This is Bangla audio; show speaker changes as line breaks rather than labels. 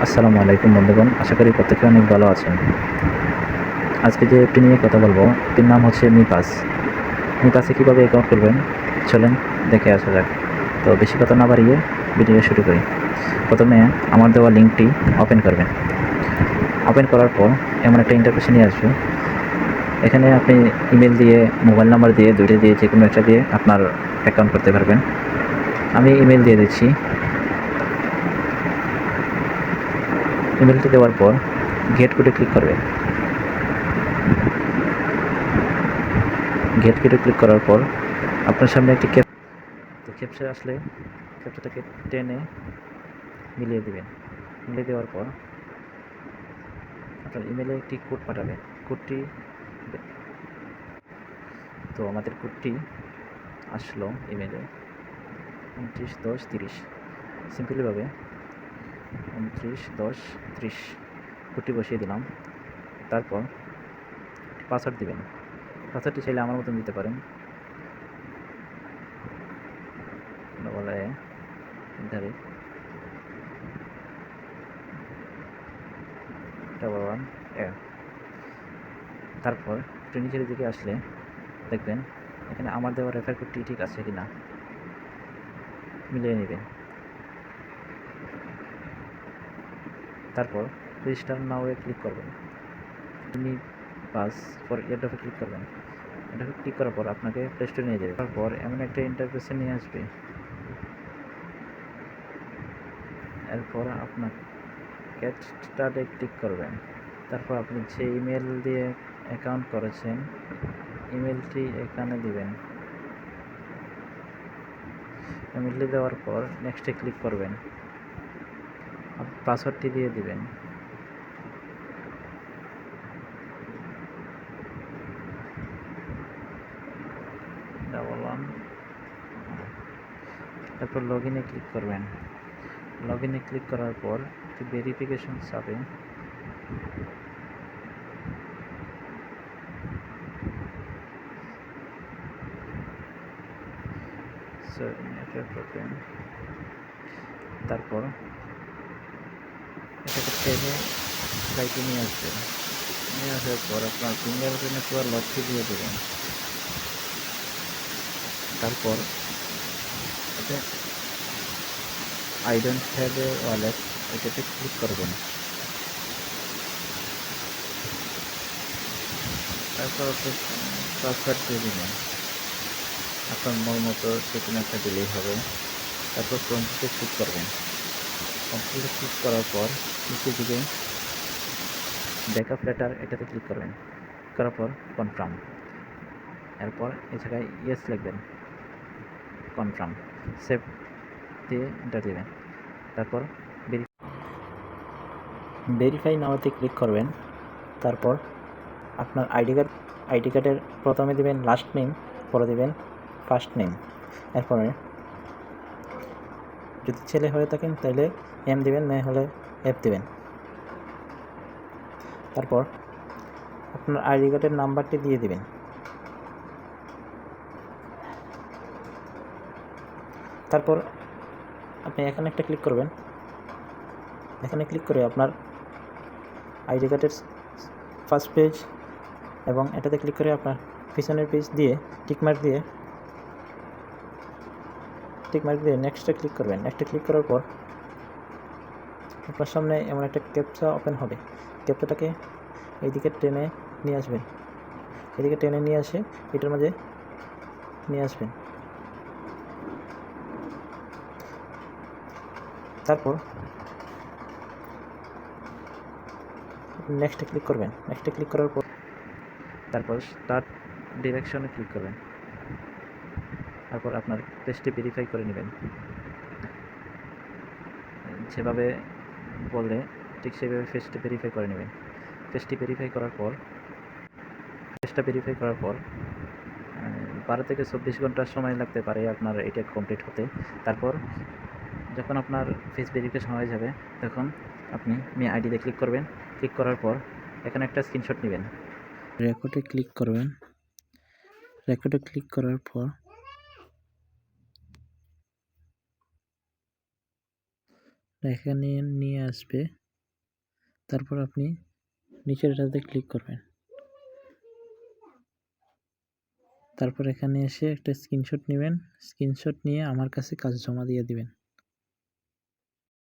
আসসালামু আলাইকুম বন্ধুগণ, আশা করি প্রত্যেকে অনেক ভালো আছেন। আজকে যে অ্যাপটি নিয়ে কথা বলবো, এটির নাম হচ্ছে মিপাস। মিপাসে কীভাবে অ্যাকাউন্ট করবেন চলেন দেখে আসা যাক। তো বেশি কথা না বাড়িয়ে ভিডিও শুরু করি। প্রথমে আমার দেওয়া লিঙ্কটি ওপেন করবেন। ওপেন করার পর এমন একটা ইন্টারফেসে নিয়ে আসবে। এখানে আপনি ইমেল দিয়ে, মোবাইল নাম্বার দিয়ে, দুইটা দিয়ে, যে কোনো একটা দিয়ে আপনার অ্যাকাউন্ট করতে পারবেন। আমি ইমেল দিয়ে দিচ্ছি। ইমেলটি দেওয়ার পর গেট কোডে ক্লিক করবেন। গেট কোডে ক্লিক করার পর আপনার সামনে একটি ক্যাপচা আসলে ক্যাপচাটাকে টেনে মিলিয়ে দেবেন। মিলিয়ে দেওয়ার পর আপনার ইমেলে একটি কোড পাঠাবে। কোডটি তো আমাদের কোডটি আসলো ইমেলে 29/10/30। সিম্পলিভাবে 29/10/30 কোডটি বসিয়ে দিলাম। তারপর পাসওয়ার্ড দিবেন। পাসওয়ার্ডটি চাইলে আমার মতন দিতে পারেন। বলে নির্ধারিত 1 তারপর একটু নিচের দিকে আসলে দেখবেন এখানে আমার দেওয়া রেফার কোডটি ঠিক আছে কিনা মিলিয়ে নেবেন। তারপর রেজিস্টার নাও এ ক্লিক করবেন। আপনি পাস ফর এয়ারড্রপে ক্লিক করবেন। এটাকে ক্লিক করার পর আপনাকে প্লে স্টোরে নিয়ে যাবে। তারপর এমন একটা ইন্টারফেসে নিয়ে আসবে। এরপর আপনার গেট স্টার্টে ক্লিক করবেন। তারপর আপনি যে ইমেল দিয়ে অ্যাকাউন্ট করেছেন ইমেলটি এখানে দিবেন। ইমেলটি দেওয়ার পর নেক্সটে ক্লিক করবেন। পাসওয়ার্ডটি দিয়ে দিবেন। তারপর লগ ইনে ক্লিক করবেন। লগ ইনে ক্লিক করার পর একটি ভেরিফিকেশন চাবে। তারপর এটাকে টেনে সাইটে নিয়ে আসবে। নিয়ে আসার পর আপনার ফিঙ্গারপ্রিন্টে পুরো লকটি দিয়ে দেবেন। তারপর এটা I don't have a wallet, এটাতে ক্লিক করবেন। তারপর আপনি পাসওয়ার্ড দিয়ে দেবেন। আপনার মন মতো যে কোনো একটা দিলেই হবে। তারপর কমপ্লিটে ক্লিক করবেন। কমপ্লিটে ক্লিক করার পর নিচের দিকে ব্যাকআপ লেটার এটাতে ক্লিক করবেন। করার পর কনফার্ম। এরপর এই জায়গায় ইয়েস লিখবেন, কনফার্ম। সেভ দিয়ে এন্টার দেবেন। তারপর ভেরিফাই নাওতে ক্লিক করবেন। তারপর আপনার আইডি কার্ডের প্রথমে দেবেন লাস্ট নেম, পরে দেবেন ফার্স্ট নেম। এরপরে যদি ছেলে হয়ে থাকেন তাহলে এম দেবেন, মেয়ে হলে এফ দেবেন। তারপর আপনার আইডি কার্ডের নাম্বারটি দিয়ে দেবেন। তারপর আপনি এখানে একটা ক্লিক করবেন। এখানে ক্লিক করে আপনার আইডি কার্ডের ফার্স্ট পেজ এবং এটাতে ক্লিক করে আপনার পিছনের পেজ দিয়ে টিকমার্ক দিয়ে নেক্সটে ক্লিক করবেন। নেক্সটে ক্লিক করার পর আপনার সামনে এমন একটা ক্যাপচা ওপেন হবে। ক্যাপচাটাকে এইদিকে টেনে নিয়ে আসবেন। এদিকে টেনে নিয়ে আসে এটার মাঝে নিয়ে আসবেন। তারপর নেক্সটে ক্লিক করবেন। নেক্সটে ক্লিক করার পর তারপর স্টার্ট ডিরেকশনে ক্লিক করবেন। তারপর আপনার পেজটি ভেরিফাই করে নেবেন। যেভাবে বললে ঠিক সেভাবে পেজটি ভেরিফাই করে নেবেন। পেজটা ভেরিফাই করার পর 12 থেকে 24 ঘন্টার সময় লাগতে পারে আপনার এটা কমপ্লিট হতে। তারপর যখন আপনার ফেস ভেরিফিকেশন হয়ে যাবে তখন আপনি মি আইডিতে ক্লিক করবেন। ক্লিক করার পর এখানে একটা স্ক্রিনশট নেবেন। রেকর্ডে ক্লিক করবেন। রেকর্ডে ক্লিক করার পর এখানে নিয়ে আসবে। তারপর আপনি নিচের এটাতে ক্লিক করবেন। তারপর এখানে এসে একটা স্ক্রিনশট নেবেন, স্ক্রিনশট নিয়ে আমার কাছে কাজ জমা দিয়ে দিবেন।